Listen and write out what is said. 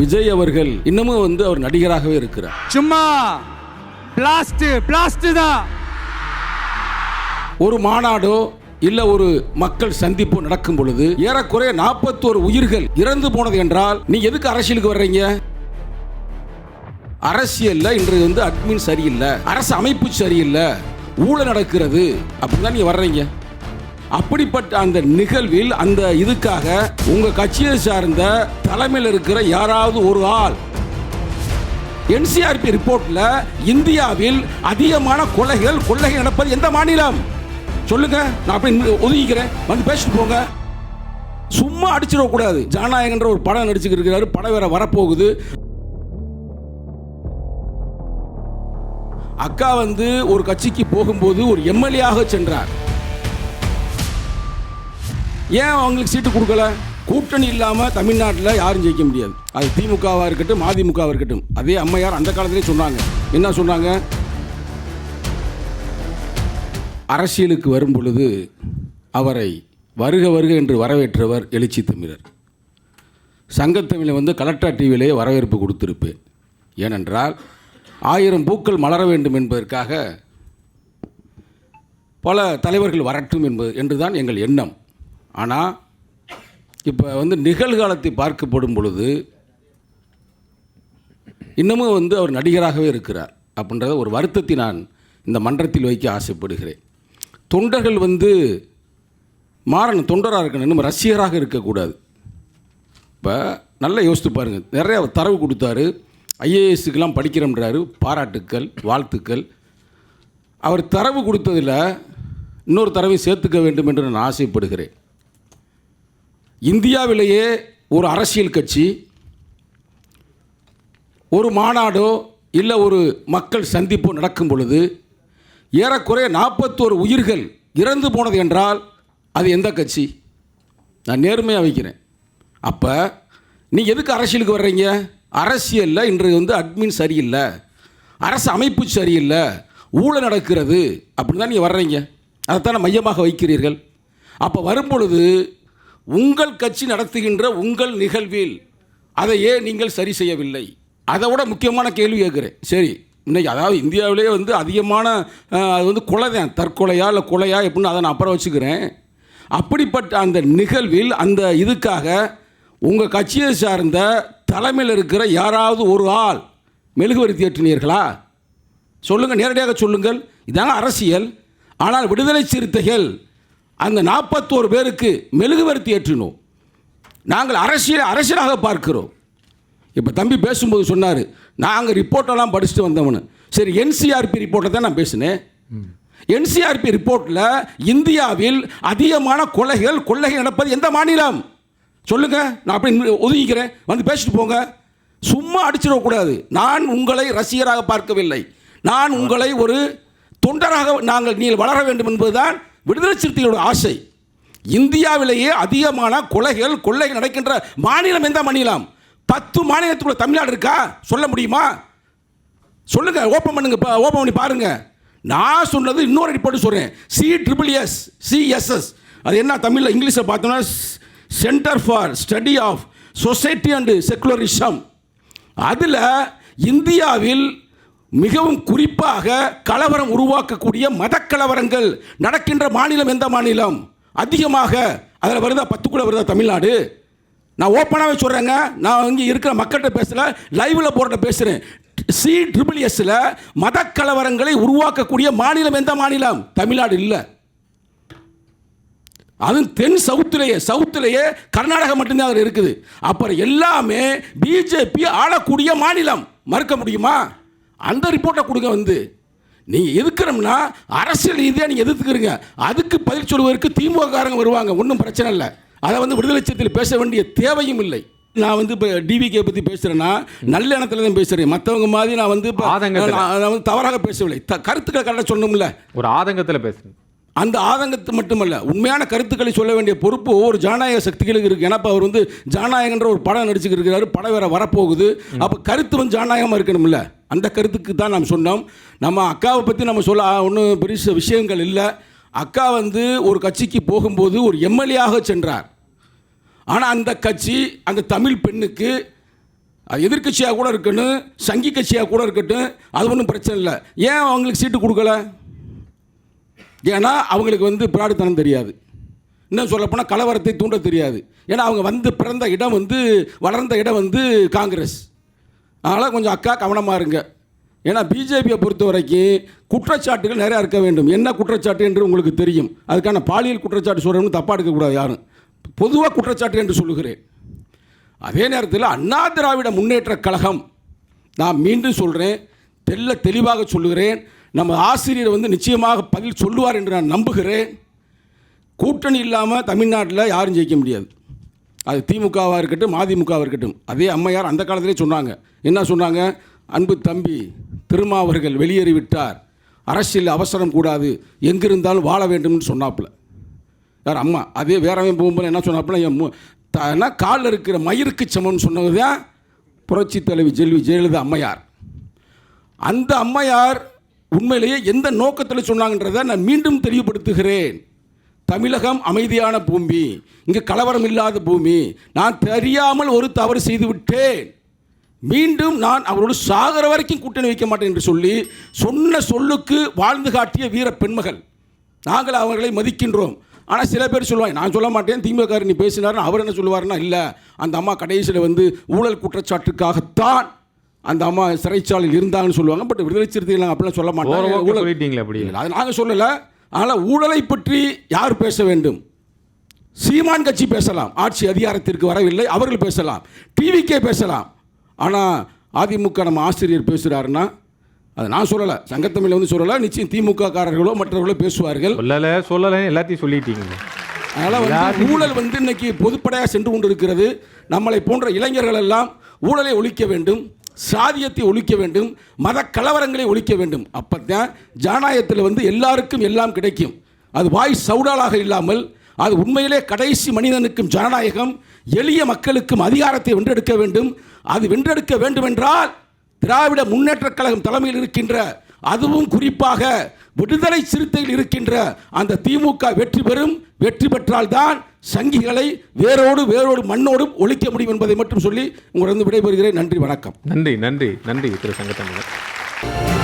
விஜய் அவர்கள் இன்னமும் அவர் நடிகராகவே இருக்கிறார். சும்மா பிளாஸ்ட் தான். ஒரு மாநாடோ இல்ல ஒரு மக்கள் சந்திப்பு நடக்கும் பொழுது ஏறக்குறைய 41 உயிர்கள் இறந்து போனது என்றால் நீ எதுக்கு அரசியலுக்கு வர்றீங்க? அரசியல்ல இன்று அட்மின் சரியில்லை, அரசு அமைப்பு சரியில்லை, ஊழல் நடக்கிறது அப்படிதான் நீ வர்றீங்க. அப்படிப்பட்ட அந்த நிகழ்வில் அந்த இதுக்காக உங்க கட்சியை சார்ந்த தலைமையில் இருக்கிற யாராவது ஒரு ஆள் என்சிஆர்பி ரிப்போர்ட்ல இந்தியாவில் அதிகமான கொள்ளைகள் நடப்பது எந்த மாநிலம் சொல்லுங்க? நான் அப்படி ஒதுங்கிக்கிறேன், வந்து பேசிட்டு போங்க. சும்மா அடிச்சிடக்கூடாது. ஜனநாயகன்ற ஒரு படம் நடிச்சுக்கிட்டு இருக்கிறாரு, படம் வேற வரப்போகுது. அக்கா ஒரு கட்சிக்கு போகும்போது ஒரு எம்எல்ஏ சென்றார். ஏன் அவங்களுக்கு சீட்டு கொடுக்கல? கூட்டணி இல்லாமல் தமிழ்நாட்டில் யாரும் ஜெயிக்க முடியாது. அது திமுகவாக இருக்கட்டும், அதிமுகவாக இருக்கட்டும். அதே அம்மையார் அந்த காலத்திலே சொன்னாங்க. என்ன சொன்னாங்க? அரசியலுக்கு வரும் பொழுது அவரை வருக வருக என்று வரவேற்றவர் எழுச்சி தமிழர். சங்கத்தமிழை கலெக்டர் டிவியிலே வரவேற்பு கொடுத்திருப்பேன். ஏனென்றால் 1000 பூக்கள் மலர வேண்டும் என்பதற்காக பல தலைவர்கள் வரட்டும் என்றுதான் எங்கள் எண்ணம். ஆனால் இப்போ நிகழ்காலத்தை பார்க்கப்படும் பொழுது இன்னமும் அவர் நடிகராகவே இருக்கிறார் அப்படின்றத ஒரு வருத்தத்தை நான் இந்த மன்றத்தில் வைக்க ஆசைப்படுகிறேன். தொண்டர்கள் மாறணும், தொண்டராக இருக்கணும், இன்னும் ரசிகராக இருக்கக்கூடாது. இப்போ நல்லா யோசித்து பாருங்கள். நிறைய தரவு கொடுத்தாரு. ஐஏஎஸ்க்கெல்லாம் படிக்கிறோம்ன்றாரு, பாராட்டுக்கள், வாழ்த்துக்கள். அவர் தரவு கொடுத்ததில் இன்னொரு தரவை சேர்த்துக்க வேண்டும் என்று நான் ஆசைப்படுகிறேன். இந்தியாவிலேயே ஒரு அரசியல் கட்சி ஒரு மாநாடோ இல்லை ஒரு மக்கள் சந்திப்போ நடக்கும் பொழுது ஏறக்குறைய 41 உயிர்கள் இறந்து போனது என்றால் அது எந்த கட்சி? நான் நேர்மையாக வைக்கிறேன். அப்போ நீ எதுக்கு அரசியலுக்கு வர்றீங்க? அரசியலில் இன்று அட்மின் சரியில்லை, அரசு அமைப்பு சரியில்லை, ஊழல் நடக்கிறது அப்படி தான் நீங்கள் வர்றீங்க. அதைத்தான் மையமாக வைக்கிறீர்கள். அப்போ வரும்பொழுது உங்கள் கட்சி நடத்துகின்ற உங்கள் நிகழ்வில் அதை ஏன் நீங்கள் சரி செய்யவில்லை? அதை விட முக்கியமான கேள்வி கேட்குறேன். சரி, இன்றைக்கி அதாவது இந்தியாவிலே அதிகமான அது கொலை தான், தற்கொலையா இல்லை கொலையா எப்படின்னு அதை நான் அப்புறம் வச்சுக்கிறேன். அப்படிப்பட்ட அந்த நிகழ்வில் அந்த இதுக்காக உங்கள் கட்சியை சார்ந்த தலைமையில் இருக்கிற யாராவது ஒரு ஆள் மெழுகுவர்த்தி ஏற்றினீர்களா? சொல்லுங்கள், நேரடியாக சொல்லுங்கள். இதாங்க அரசியல். ஆனால் விடுதலை சிறுத்தைகள் அந்த 41 பேருக்கு மெழுகுவர்த்தி ஏற்றினோம். நாங்கள் அரசியலாக பார்க்கிறோம். இப்போ தம்பி பேசும்போது சொன்னார், நாங்கள் ரிப்போர்ட்டெல்லாம் படிச்சுட்டு வந்தவனு. சரி, என்சிஆர்பி ரிப்போர்ட்டை தான் நான் பேசினேன். என்சிஆர்பி ரிப்போர்ட்டில் இந்தியாவில் அதிகமான கொள்ளைகள் நடப்பது எந்த மாநிலம் சொல்லுங்க? நான் அப்படி ஒதுங்கிக்கிறேன், வந்து பேசிட்டு போங்க. சும்மா அடிச்சிடக்கூடாது. நான் உங்களை ரசிகராக பார்க்கவில்லை, நான் உங்களை ஒரு தொண்டராக நீங்கள் வளர வேண்டும் என்பதுதான் விடுதலை சிறுத்தைகளோட ஆசை. இந்தியாவிலேயே அதிகமான கொள்ளைகள் நடக்கின்ற மாநிலம் எந்த மாநிலம்? 10 மாநிலத்துக்குள்ள தமிழ்நாடு இருக்கா? சொல்ல முடியுமா? சொல்லுங்க, ஓப்பன் பண்ணுங்க, ஓப்பன் பண்ணி பாருங்க. நான் சொன்னது இன்னொரு ரிப்போர்ட் சொல்கிறேன். CSS அது என்ன தமிழில் இங்கிலீஷில் பார்த்தோம்னா centre for study of society and secularism. அதில் இந்தியாவில் மிகவும் குறிப்பாக கலவரம் உருவாக்கக்கூடிய மதக்கலவரங்கள் நடக்கின்ற மாநிலம் எந்த மாநிலம்? அதிகமாக அதில் வருதா? 10 வருதா தமிழ்நாடு? நான் ஓப்பனாகவே சொல்கிறேங்க. நான் இங்கே இருக்கிற மக்கள்கிட்ட பேசல, லைவில் போகிற பேசுகிறேன். CSSல மதக்கலவரங்களை உருவாக்கக்கூடிய மாநிலம் எந்த மாநிலம்? தமிழ்நாடு இல்லை. அதுவும் தென் சவுத்திலேயே கர்நாடகா மட்டும்தான் அதில் இருக்குது. அப்புறம் எல்லாமே பிஜேபி ஆளக்கூடிய மாநிலம். மறுக்க முடியுமா? அந்த ரிப்போர்ட்டை கொடுங்க. நீங்கள் எதுக்குறோம்னா அரசியல் ரீதியாக நீங்கள் எதிர்த்துக்கிறீங்க. அதுக்கு பதில் சொல்வதற்கு திமுககாரங்க வருவாங்க, ஒன்றும் பிரச்சனை இல்லை. அதை விடுதலை சிறுத்தையில் பேச வேண்டிய தேவையும் இல்லை. நான் இப்போ டிவிகே பற்றி பேசுகிறேன்னா நல்ல எண்ணத்தில் தான் பேசுகிறேன். மற்றவங்க மாதிரி நான் தவறாக பேசவில்லை. கருத்துக்களை கரெக்டாக சொல்லணும்ல, ஒரு ஆதங்கத்தில் பேசுகிறேன். அந்த ஆதங்கத்தை மட்டுமல்ல, உண்மையான கருத்துக்களை சொல்ல வேண்டிய பொறுப்பு ஒவ்வொரு ஜனநாயக சக்திகளுக்கு இருக்குது. ஏன்னா அவர் ஜனநாயகன்ற ஒரு படம் நடிச்சுக்கிட்டு இருக்கிறாரு, படம் வேற வரப்போகுது. அப்போ கருத்து ஜனநாயகமாக இருக்கணும்ல. அந்த கருத்துக்கு தான் நாம் சொன்னோம். நம்ம அக்காவை பற்றி நம்ம சொல்ல ஒன்றும் பெரிய விஷயங்கள் இல்லை. அக்கா ஒரு கட்சிக்கு போகும்போது ஒரு எம்எல்ஏ சென்றார். ஆனால் அந்த கட்சி அந்த தமிழ் பெண்ணுக்கு அது எதிர்க்கட்சியாக கூட இருக்கட்டும், சங்கி கட்சியாக கூட இருக்கட்டும், அது ஒன்றும் பிரச்சனை இல்லை. ஏன் அவங்களுக்கு சீட்டு கொடுக்கல? ஏன்னா அவங்களுக்கு பிராடுத்தனம் தெரியாது. இன்னும் சொல்லப்போனால் கலவரத்தை தூண்ட தெரியாது. ஏன்னா அவங்க பிறந்த இடம் வளர்ந்த இடம் காங்கிரஸ். அதனால் கொஞ்சம் அக்கா கவனமாக இருங்க. ஏன்னா பிஜேபியை பொறுத்த வரைக்கும் குற்றச்சாட்டுகள் நிறையா இருக்க வேண்டும். என்ன குற்றச்சாட்டு என்று உங்களுக்கு தெரியும். அதுக்கான பாலியல் குற்றச்சாட்டு சொல்கிறோம்னு தப்பாக எடுக்கக்கூடாது யாரும். பொதுவாக குற்றச்சாட்டு என்று சொல்லுகிறேன். அதே நேரத்தில் அண்ணா திராவிட முன்னேற்ற கழகம், நான் மீண்டும் சொல்கிறேன், தெளிவாக சொல்லுகிறேன், நம்ம ஆசிரியர் நிச்சயமாக பதில் சொல்லுவார் என்று நான் நம்புகிறேன். கூட்டணி இல்லாமல் தமிழ்நாட்டில் யாரும் ஜெயிக்க முடியாது. அது திமுகவாக இருக்கட்டும், மதிமுகவாக இருக்கட்டும். அதே அம்மையார் அந்த காலத்திலே சொன்னாங்க. என்ன சொன்னாங்க? அன்பு தம்பி திருமாவர்கள் வெளியேறிவிட்டார், அரசியல் அவசரம் கூடாது, எங்கிருந்தாலும் வாழ வேண்டும்னு சொன்னாப்புல யார்? அம்மா. அதே வேறவன் போகும்போது என்ன சொன்னாப்புல, காலில் இருக்கிற மயிருக்கு சமம்னு சொன்னது தான் புரட்சி தலைவி ஜெயலலிதா அம்மையார். அந்த அம்மையார் உண்மையிலேயே எந்த நோக்கத்தில் சொன்னாங்கன்றதை நான் மீண்டும் தெளிவுபடுத்துகிறேன். தமிழகம் அமைதியான பூமி, இங்கே கலவரம் இல்லாத பூமி, நான் தெரியாமல் ஒரு தவறு செய்து விட்டேன், மீண்டும் நான் அவரோடு சாகர வரைக்கும் கூட்டணி வைக்க மாட்டேன் என்று சொல்லி சொன்ன சொல்லுக்கு வாழ்ந்து காட்டிய வீர பெண்மகள். நாங்கள் அவர்களை மதிக்கின்றோம். ஆனால் சில பேர் சொல்லுவாங்க, நான் சொல்ல மாட்டேன், திமுக நீ பேசினார்னா அவர் என்ன சொல்லுவார்னா, இல்லை அந்த அம்மா கடைசியில் ஊழல் குற்றச்சாட்டுக்காகத்தான் அந்த அம்மா சிறைச்சாலையில் இருந்தாங்கன்னு சொல்லுவாங்க. பட் விடுதலை சிறுத்தைகள் அப்படிலாம் சொல்ல மாட்டாங்க. ஊழல் அது நாங்கள் சொல்லலை. ஆனால் ஊழலை பற்றி யார் பேச வேண்டும்? சீமான் கட்சி பேசலாம், ஆட்சி அதிகாரத்திற்கு வரவில்லை, அவர்கள் பேசலாம், டிவிக்கே பேசலாம். ஆனால் அதிமுக நம்ம ஆசிரியர் பேசுகிறாருன்னா அது நான் சொல்லலை, சங்கத்தமிழில் சொல்லலை, நிச்சயம் திமுக காரர்களோ மற்றவர்களோ பேசுவார்கள். சொல்லலை எல்லாத்தையும் சொல்லிட்டீங்க. அதனால் ஊழல் இன்னைக்கு பொதுப்படையாக சென்று கொண்டு இருக்கிறது. நம்மளை போன்ற இளைஞர்கள் எல்லாம் ஊழலை ஒழிக்க வேண்டும், சாதியத்தை ஒழிக்க வேண்டும், மத கலவரங்களை ஒழிக்க வேண்டும். அப்போ தான் ஜனநாயகத்தில் எல்லாருக்கும் எல்லாம் கிடைக்கும். அது வாய் சவுடாலாக இல்லாமல் அது உண்மையிலே கடைசி மனிதனுக்கும் ஜனநாயகம், எளிய மக்களுக்கும் அதிகாரத்தை வென்றெடுக்க வேண்டும். அது வென்றெடுக்க வேண்டுமென்றால் திராவிட முன்னேற்ற கழகம் தலைமையில் இருக்கின்ற, அதுவும் குறிப்பாக விடுதலை சிறுத்தையில் இருக்கின்ற அந்த திமுக வெற்றி பெறும். வெற்றி பெற்றால்தான் சங்கிகளை வேரோடு மண்ணோடும் ஒழிக்க முடியும் என்பதை மட்டும் சொல்லி உங்களிடம் விடைபெறுகிறேன். நன்றி, வணக்கம். நன்றி திரு சங்கத்தமிழர்.